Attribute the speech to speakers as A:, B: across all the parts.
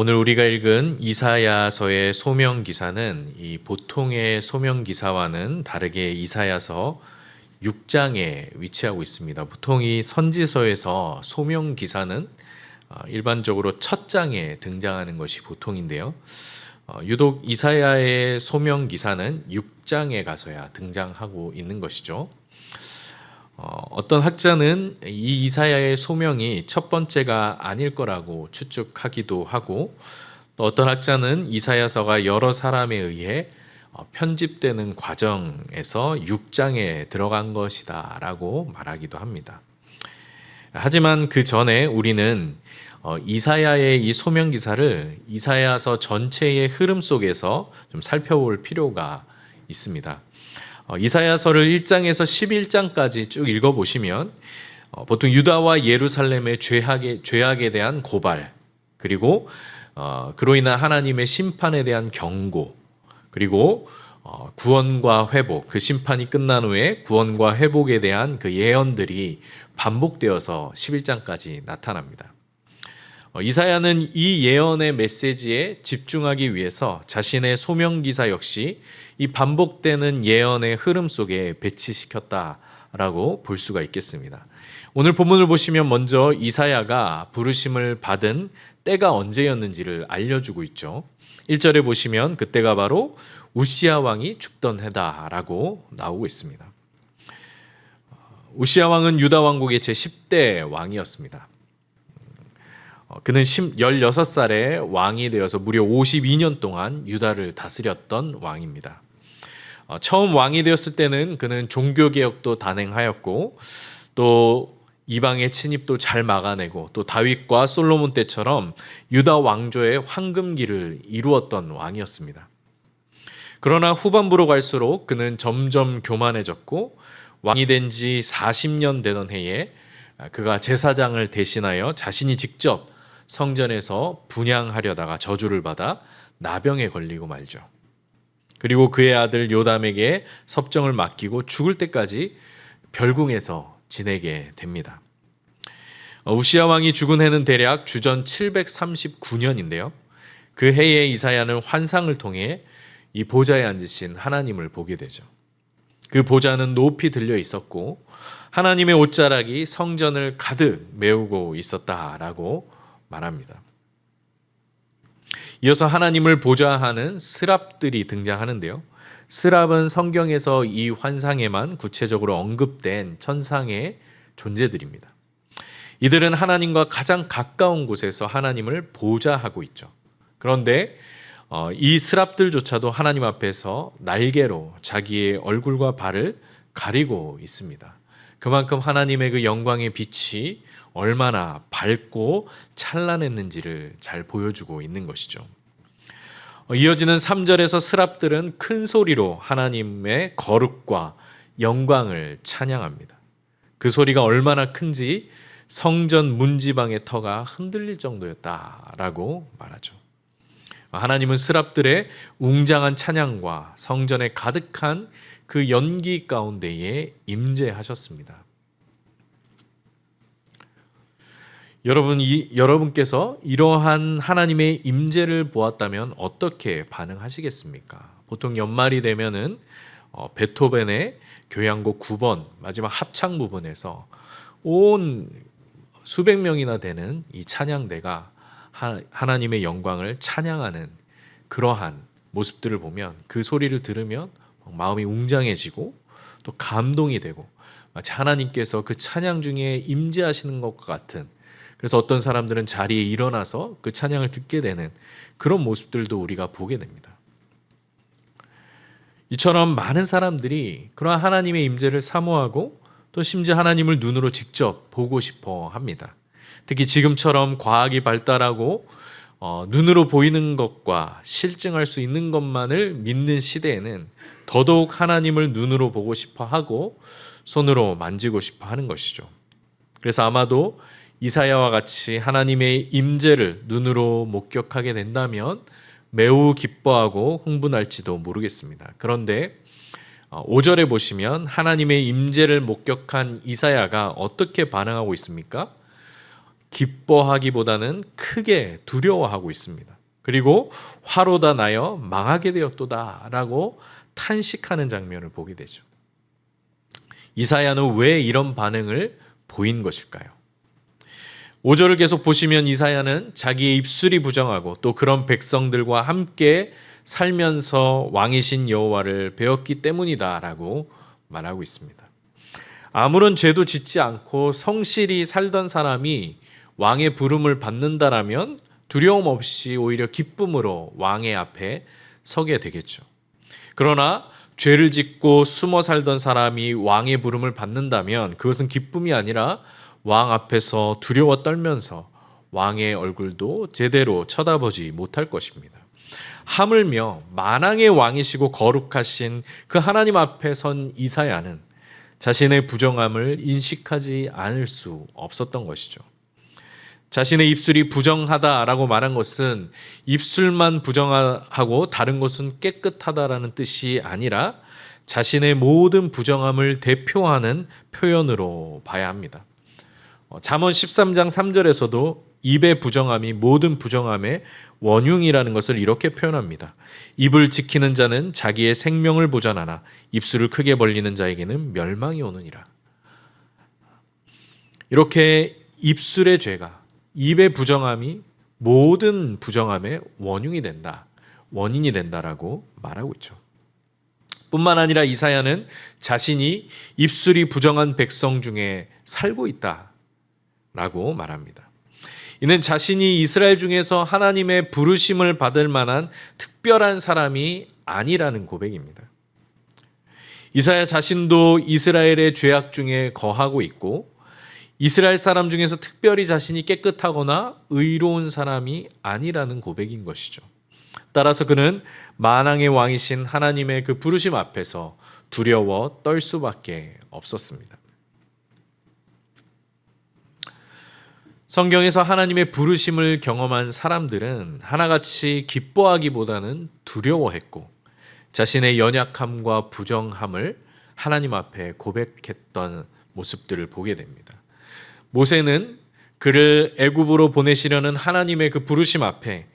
A: 오늘 우리가 읽은 이사야서의 소명 기사는 이 보통의 소명 기사와는 다르게 이사야서 6장에 위치하고 있습니다. 보통 이 선지서에서 소명 기사는 일반적으로 첫 장에 등장하는 것이 보통인데요. 유독 이사야의 소명 기사는 6장에 가서야 등장하고 있는 것이죠. 어떤 학자는 이 이사야의 소명이 첫 번째가 아닐 거라고 추측하기도 하고, 또 어떤 학자는 이사야서가 여러 사람에 의해 편집되는 과정에서 6장에 들어간 것이다 라고 말하기도 합니다. 하지만 그 전에 우리는 이사야의 이 소명 기사를 이사야서 전체의 흐름 속에서 좀 살펴볼 필요가 있습니다. 이사야서를 1장에서 11장까지 쭉 읽어보시면 보통 유다와 예루살렘의 죄악에 대한 고발, 그리고 그로 인한 하나님의 심판에 대한 경고, 그리고 구원과 회복, 그 심판이 끝난 후에 구원과 회복에 대한 그 예언들이 반복되어서 11장까지 나타납니다. 이사야는 이 예언의 메시지에 집중하기 위해서 자신의 소명기사 역시 이 반복되는 예언의 흐름 속에 배치시켰다라고 볼 수가 있겠습니다. 오늘 본문을 보시면 먼저 이사야가 부르심을 받은 때가 언제였는지를 알려주고 있죠. 1절에 보시면 그때가 바로 우시야 왕이 죽던 해다라고 나오고 있습니다. 우시야 왕은 유다 왕국의 제10대 왕이었습니다. 그는 16살에 왕이 되어서 무려 52년 동안 유다를 다스렸던 왕입니다. 처음 왕이 되었을 때는 그는 종교개혁도 단행하였고, 또 이방의 침입도 잘 막아내고, 또 다윗과 솔로몬 때처럼 유다 왕조의 황금기를 이루었던 왕이었습니다. 그러나 후반부로 갈수록 그는 점점 교만해졌고, 왕이 된 지 40년 되던 해에 그가 제사장을 대신하여 자신이 직접 성전에서 분향하려다가 저주를 받아 나병에 걸리고 말죠. 그리고 그의 아들 요담에게 섭정을 맡기고 죽을 때까지 별궁에서 지내게 됩니다. 우시야 왕이 죽은 해는 대략 주전 739년인데요. 그 해에 이사야는 환상을 통해 이 보좌에 앉으신 하나님을 보게 되죠. 그 보좌는 높이 들려 있었고 하나님의 옷자락이 성전을 가득 메우고 있었다라고 말합니다. 이어서 하나님을 보좌하는 스랍들이 등장하는데요. 스랍은 성경에서 이 환상에만 구체적으로 언급된 천상의 존재들입니다. 이들은 하나님과 가장 가까운 곳에서 하나님을 보좌하고 있죠. 그런데 이 스랍들조차도 하나님 앞에서 날개로 자기의 얼굴과 발을 가리고 있습니다. 그만큼 하나님의 그 영광의 빛이 얼마나 밝고 찬란했는지를 잘 보여주고 있는 것이죠. 이어지는 3절에서 스랍들은 큰 소리로 하나님의 거룩과 영광을 찬양합니다. 그 소리가 얼마나 큰지 성전 문지방의 터가 흔들릴 정도였다라고 말하죠. 하나님은 스랍들의 웅장한 찬양과 성전에 가득한 그 연기 가운데에 임재하셨습니다. 여러분께서 이러한 하나님의 임재를 보았다면 어떻게 반응하시겠습니까? 보통 연말이 되면은 베토벤의 교향곡 9번 마지막 합창 부분에서 온 수백 명이나 되는 이 찬양대가 하나님의 영광을 찬양하는 그러한 모습들을 보면, 그 소리를 들으면 마음이 웅장해지고 또 감동이 되고 마치 하나님께서 그 찬양 중에 임재하시는 것과 같은, 그래서 어떤 사람들은 자리에 일어나서 그 찬양을 듣게 되는 그런 모습들도 우리가 보게 됩니다. 이처럼 많은 사람들이 그러한 하나님의 임재를 사모하고 또 심지어 하나님을 눈으로 직접 보고 싶어 합니다. 특히 지금처럼 과학이 발달하고 눈으로 보이는 것과 실증할 수 있는 것만을 믿는 시대에는 더더욱 하나님을 눈으로 보고 싶어 하고 손으로 만지고 싶어 하는 것이죠. 그래서 아마도 이사야와 같이 하나님의 임재를 눈으로 목격하게 된다면 매우 기뻐하고 흥분할지도 모르겠습니다. 그런데 5절에 보시면 하나님의 임재를 목격한 이사야가 어떻게 반응하고 있습니까? 기뻐하기보다는 크게 두려워하고 있습니다. 그리고 화로다 나여 망하게 되었도다라고 탄식하는 장면을 보게 되죠. 이사야는 왜 이런 반응을 보인 것일까요? 5절을 계속 보시면 이사야는 자기의 입술이 부정하고 또 그런 백성들과 함께 살면서 왕이신 여호와를 배웠기 때문이다라고 말하고 있습니다. 아무런 죄도 짓지 않고 성실히 살던 사람이 왕의 부름을 받는다라면 두려움 없이 오히려 기쁨으로 왕의 앞에 서게 되겠죠. 그러나 죄를 짓고 숨어 살던 사람이 왕의 부름을 받는다면 그것은 기쁨이 아니라 왕 앞에서 두려워 떨면서 왕의 얼굴도 제대로 쳐다보지 못할 것입니다. 하물며 만왕의 왕이시고 거룩하신 그 하나님 앞에 선 이사야는 자신의 부정함을 인식하지 않을 수 없었던 것이죠. 자신의 입술이 부정하다라고 말한 것은 입술만 부정하고 다른 것은 깨끗하다라는 뜻이 아니라 자신의 모든 부정함을 대표하는 표현으로 봐야 합니다. 잠언 13장 3절에서도 입의 부정함이 모든 부정함의 원흉이라는 것을 이렇게 표현합니다. 입을 지키는 자는 자기의 생명을 보전하나 입술을 크게 벌리는 자에게는 멸망이 오느니라. 이렇게 입술의 죄가, 입의 부정함이 모든 부정함의 원흉이 된다, 원인이 된다라고 말하고 있죠. 뿐만 아니라 이사야는 자신이 입술이 부정한 백성 중에 살고 있다라고 말합니다. 이는 자신이 이스라엘 중에서 하나님의 부르심을 받을 만한 특별한 사람이 아니라는 고백입니다. 이사야 자신도 이스라엘의 죄악 중에 거하고 있고 이스라엘 사람 중에서 특별히 자신이 깨끗하거나 의로운 사람이 아니라는 고백인 것이죠. 따라서 그는 만왕의 왕이신 하나님의 그 부르심 앞에서 두려워 떨 수밖에 없었습니다. 성경에서 하나님의 부르심을 경험한 사람들은 하나같이 기뻐하기보다는 두려워했고 자신의 연약함과 부정함을 하나님 앞에 고백했던 모습들을 보게 됩니다. 모세는 그를 애굽으로 보내시려는 하나님의 그 부르심 앞에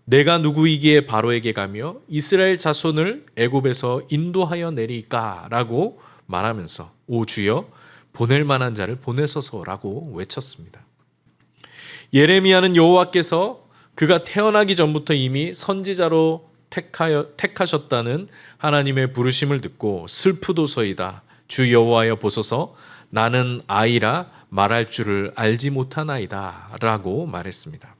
A: 내가 누구이기에 바로에게 가며 이스라엘 자손을 애굽에서 인도하여 내리까라고 말하면서 오 주여 보낼 만한 자를 보내소서라고 외쳤습니다. 예레미야는 여호와께서 그가 태어나기 전부터 이미 선지자로 택하셨다는 하나님의 부르심을 듣고 슬프도소이다 주 여호와여 보소서 나는 아이라 말할 줄을 알지 못하나이다 라고 말했습니다.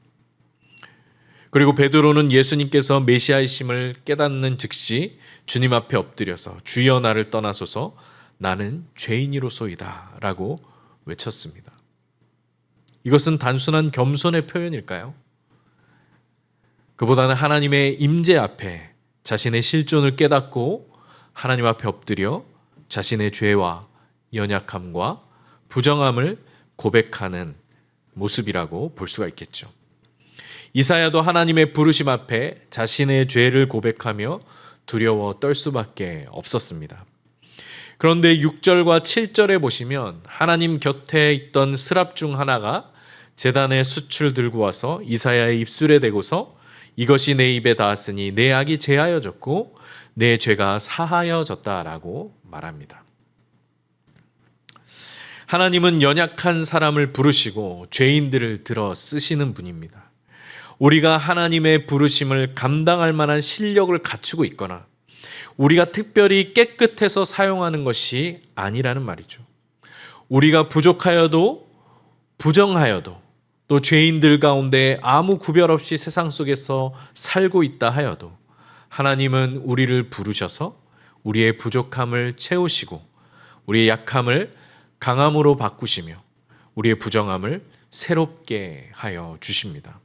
A: 그리고 베드로는 예수님께서 메시아이심을 깨닫는 즉시 주님 앞에 엎드려서 주여 나를 떠나소서 나는 죄인이로소이다 라고 외쳤습니다. 이것은 단순한 겸손의 표현일까요? 그보다는 하나님의 임재 앞에 자신의 실존을 깨닫고 하나님 앞에 엎드려 자신의 죄와 연약함과 부정함을 고백하는 모습이라고 볼 수가 있겠죠. 이사야도 하나님의 부르심 앞에 자신의 죄를 고백하며 두려워 떨 수밖에 없었습니다. 그런데 6절과 7절에 보시면 하나님 곁에 있던 스랍 중 하나가 제단의 숯을 들고 와서 이사야의 입술에 대고서 이것이 내 입에 닿았으니 내 악이 제하여졌고 내 죄가 사하여졌다라고 말합니다. 하나님은 연약한 사람을 부르시고 죄인들을 들어 쓰시는 분입니다. 우리가 하나님의 부르심을 감당할 만한 실력을 갖추고 있거나 우리가 특별히 깨끗해서 사용하는 것이 아니라는 말이죠. 우리가 부족하여도 부정하여도 또 죄인들 가운데 아무 구별 없이 세상 속에서 살고 있다 하여도 하나님은 우리를 부르셔서 우리의 부족함을 채우시고 우리의 약함을 강함으로 바꾸시며 우리의 부정함을 새롭게 하여 주십니다.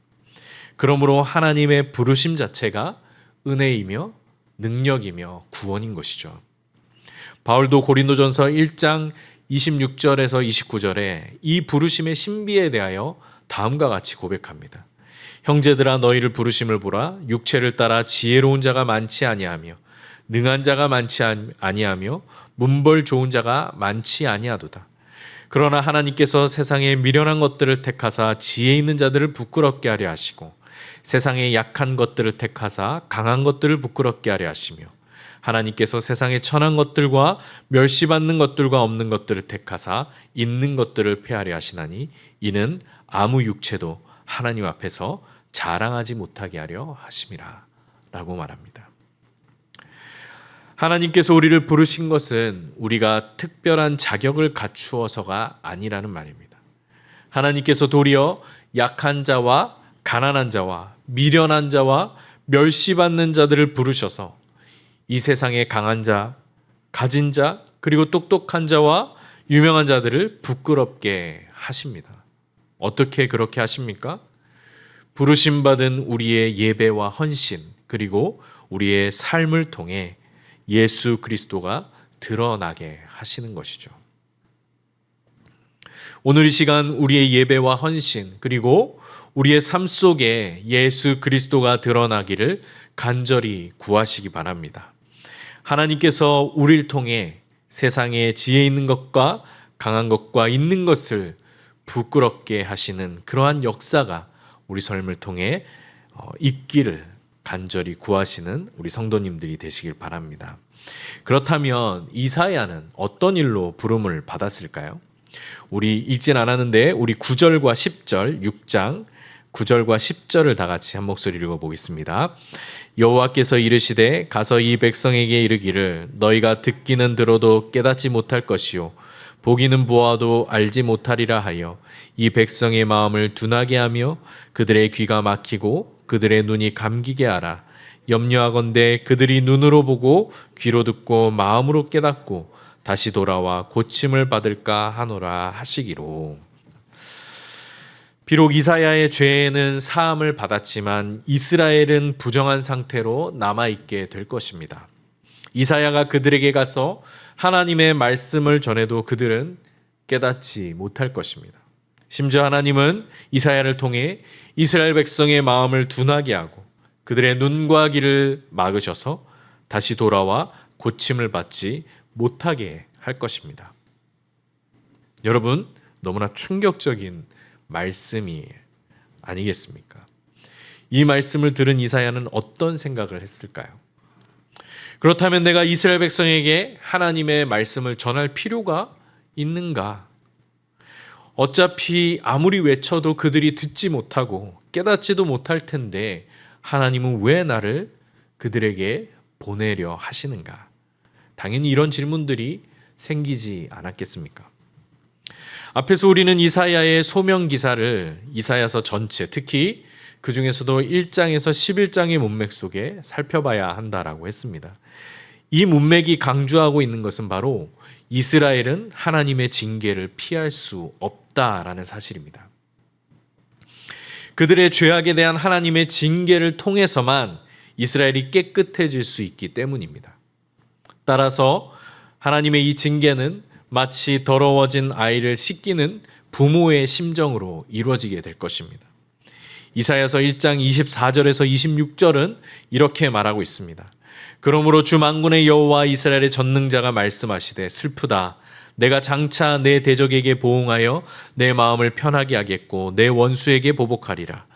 A: 그러므로 하나님의 부르심 자체가 은혜이며 능력이며 구원인 것이죠. 바울도 고린도전서 1장 26절에서 29절에 이 부르심의 신비에 대하여 다음과 같이 고백합니다. 형제들아 너희를 부르심을 보라 육체를 따라 지혜로운 자가 많지 아니하며 능한 자가 많지 아니하며 문벌 좋은 자가 많지 아니하도다. 그러나 하나님께서 세상의 미련한 것들을 택하사 지혜 있는 자들을 부끄럽게 하려 하시고 세상의 약한 것들을 택하사 강한 것들을 부끄럽게 하려 하시며 하나님께서 세상의 천한 것들과 멸시받는 것들과 없는 것들을 택하사 있는 것들을 폐하려 하시나니 이는 아무 육체도 하나님 앞에서 자랑하지 못하게 하려 하심이라 라고 말합니다. 하나님께서 우리를 부르신 것은 우리가 특별한 자격을 갖추어서가 아니라는 말입니다. 하나님께서 도리어 약한 자와 가난한 자와 미련한 자와 멸시받는 자들을 부르셔서 이 세상의 강한 자, 가진 자, 그리고 똑똑한 자와 유명한 자들을 부끄럽게 하십니다. 어떻게 그렇게 하십니까? 부르심 받은 우리의 예배와 헌신, 그리고 우리의 삶을 통해 예수 그리스도가 드러나게 하시는 것이죠. 오늘 이 시간 우리의 예배와 헌신, 그리고 우리의 삶 속에 예수 그리스도가 드러나기를 간절히 구하시기 바랍니다. 하나님께서 우리를 통해 세상에 지혜 있는 것과 강한 것과 있는 것을 부끄럽게 하시는 그러한 역사가 우리 삶을 통해 있기를 간절히 구하시는 우리 성도님들이 되시길 바랍니다. 그렇다면 이사야는 어떤 일로 부름을 받았을까요? 우리 읽진 않았는데 우리 9절과 10절, 6장 9절과 10절을 다 같이 한 목소리 읽어보겠습니다. 여호와께서 이르시되 가서 이 백성에게 이르기를 너희가 듣기는 들어도 깨닫지 못할 것이요 보기는 보아도 알지 못하리라 하여 이 백성의 마음을 둔하게 하며 그들의 귀가 막히고 그들의 눈이 감기게 하라. 염려하건대 그들이 눈으로 보고 귀로 듣고 마음으로 깨닫고 다시 돌아와 고침을 받을까 하노라 하시기로. 비록 이사야의 죄는 사함을 받았지만 이스라엘은 부정한 상태로 남아있게 될 것입니다. 이사야가 그들에게 가서 하나님의 말씀을 전해도 그들은 깨닫지 못할 것입니다. 심지어 하나님은 이사야를 통해 이스라엘 백성의 마음을 둔하게 하고 그들의 눈과 귀를 막으셔서 다시 돌아와 고침을 받지 못하게 할 것입니다. 여러분, 너무나 충격적인 말씀이 아니겠습니까? 이 말씀을 들은 이사야는 어떤 생각을 했을까요? 그렇다면 내가 이스라엘 백성에게 하나님의 말씀을 전할 필요가 있는가? 어차피 아무리 외쳐도 그들이 듣지 못하고 깨닫지도 못할 텐데 하나님은 왜 나를 그들에게 보내려 하시는가? 당연히 이런 질문들이 생기지 않았겠습니까? 앞에서 우리는 이사야의 소명 기사를 이사야서 전체, 특히 그 중에서도 1장에서 11장의 문맥 속에 살펴봐야 한다라고 했습니다. 이 문맥이 강조하고 있는 것은 바로 이스라엘은 하나님의 징계를 피할 수 없다라는 사실입니다. 그들의 죄악에 대한 하나님의 징계를 통해서만 이스라엘이 깨끗해질 수 있기 때문입니다. 따라서 하나님의 이 징계는 마치 더러워진 아이를 씻기는 부모의 심정으로 이루어지게 될 것입니다. 이사야서 1장 24절에서 26절은 이렇게 말하고 있습니다. 그러므로 주 만군의 여호와 이스라엘의 전능자가 말씀하시되 슬프다. 내가 장차 내 대적에게 보응하여 내 마음을 편하게 하겠고 내 원수에게 보복하리라.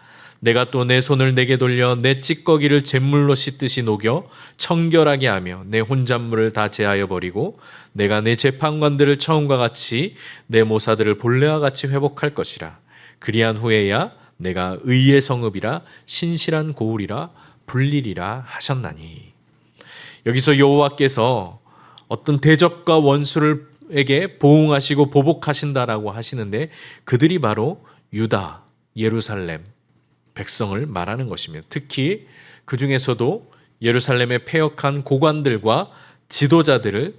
A: 내가 또 내 손을 내게 돌려 내 찌꺼기를 잿물로 씻듯이 녹여 청결하게 하며 내 혼잣물을 다 제하여 버리고 내가 내 재판관들을 처음과 같이 내 모사들을 본래와 같이 회복할 것이라. 그리한 후에야 내가 의의 성읍이라 신실한 고울이라 불리리라 하셨나니. 여기서 여호와께서 어떤 대적과 원수에게 보응하시고 보복하신다라고 하시는데 그들이 바로 유다, 예루살렘 백성을 말하는 것입니다. 특히 그 중에서도 예루살렘의 패역한 고관들과 지도자들을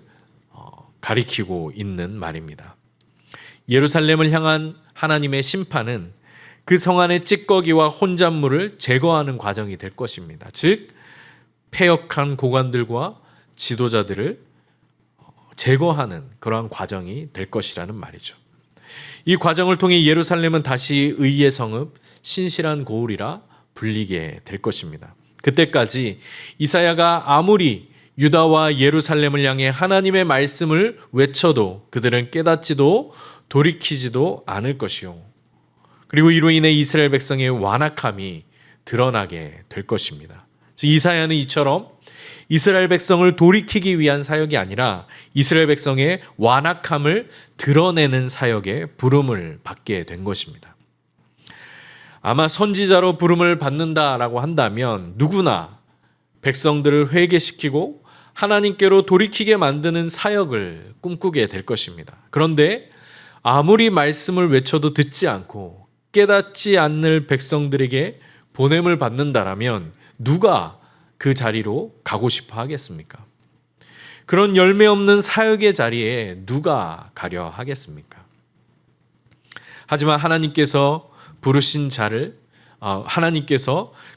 A: 가리키고 있는 말입니다. 예루살렘을 향한 하나님의 심판은 그 성 안의 찌꺼기와 혼잣물을 제거하는 과정이 될 것입니다. 즉 패역한 고관들과 지도자들을 제거하는 그러한 과정이 될 것이라는 말이죠. 이 과정을 통해 예루살렘은 다시 의의 성읍, 신실한 고울이라 불리게 될 것입니다. 그때까지 이사야가 아무리 유다와 예루살렘을 향해 하나님의 말씀을 외쳐도 그들은 깨닫지도 돌이키지도 않을 것이요. 그리고 이로 인해 이스라엘 백성의 완악함이 드러나게 될 것입니다. 이사야는 이처럼 이스라엘 백성을 돌이키기 위한 사역이 아니라 이스라엘 백성의 완악함을 드러내는 사역에 부름을 받게 된 것입니다. 아마 선지자로 부름을 받는다라고 한다면 누구나 백성들을 회개시키고 하나님께로 돌이키게 만드는 사역을 꿈꾸게 될 것입니다. 그런데 아무리 말씀을 외쳐도 듣지 않고 깨닫지 않는 백성들에게 보냄을 받는다라면 누가 그 자리로 가고 싶어 하겠습니까? 그런 열매 없는 사역의 자리에 누가 가려 하겠습니까? 하지만 하나님께서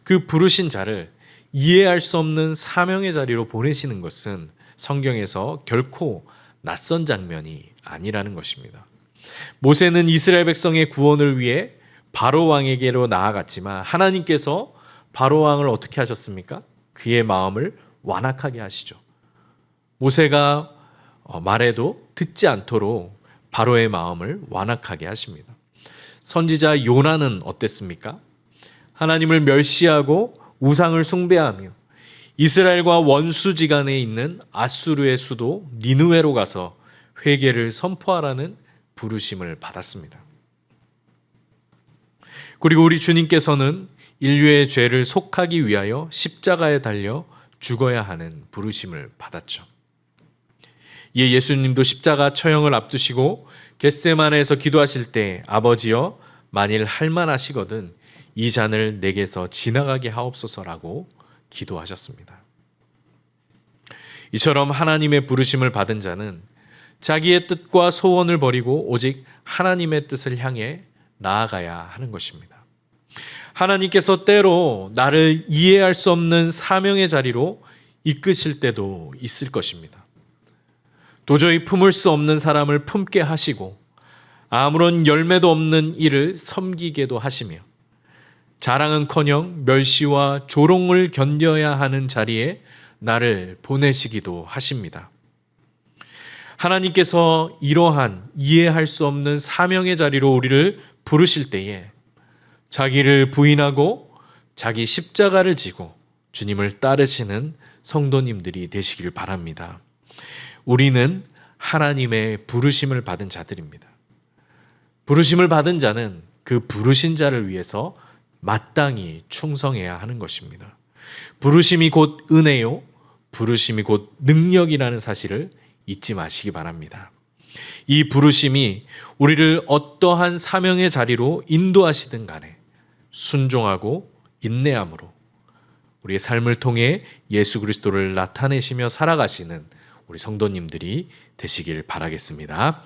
A: 그 부르신 자를 이해할 수 없는 사명의 자리로 보내시는 것은 성경에서 결코 낯선 장면이 아니라는 것입니다. 모세는 이스라엘 백성의 구원을 위해 바로 왕에게로 나아갔지만 하나님께서 바로 왕을 어떻게 하셨습니까? 그의 마음을 완악하게 하시죠. 모세가 말해도 듣지 않도록 바로의 마음을 완악하게 하십니다. 선지자 요나는 어땠습니까? 하나님을 멸시하고 우상을 숭배하며 이스라엘과 원수지간에 있는 아수르의 수도 니느웨로 가서 회개를 선포하라는 부르심을 받았습니다. 그리고 우리 주님께서는 인류의 죄를 속하기 위하여 십자가에 달려 죽어야 하는 부르심을 받았죠. 이에 예수님도 십자가 처형을 앞두시고 겟세마네에서 기도하실 때 아버지여 만일 할만하시거든 이 잔을 내게서 지나가게 하옵소서라고 기도하셨습니다. 이처럼 하나님의 부르심을 받은 자는 자기의 뜻과 소원을 버리고 오직 하나님의 뜻을 향해 나아가야 하는 것입니다. 하나님께서 때로 나를 이해할 수 없는 사명의 자리로 이끄실 때도 있을 것입니다. 도저히 품을 수 없는 사람을 품게 하시고 아무런 열매도 없는 일을 섬기게도 하시며 자랑은커녕 멸시와 조롱을 견뎌야 하는 자리에 나를 보내시기도 하십니다. 하나님께서 이러한 이해할 수 없는 사명의 자리로 우리를 부르실 때에 자기를 부인하고 자기 십자가를 지고 주님을 따르시는 성도님들이 되시길 바랍니다. 우리는 하나님의 부르심을 받은 자들입니다. 부르심을 받은 자는 그 부르신 자를 위해서 마땅히 충성해야 하는 것입니다. 부르심이 곧 은혜요, 부르심이 곧 능력이라는 사실을 잊지 마시기 바랍니다. 이 부르심이 우리를 어떠한 사명의 자리로 인도하시든 간에 순종하고 인내함으로 우리의 삶을 통해 예수 그리스도를 나타내시며 살아가시는 우리 성도님들이 되시길 바라겠습니다.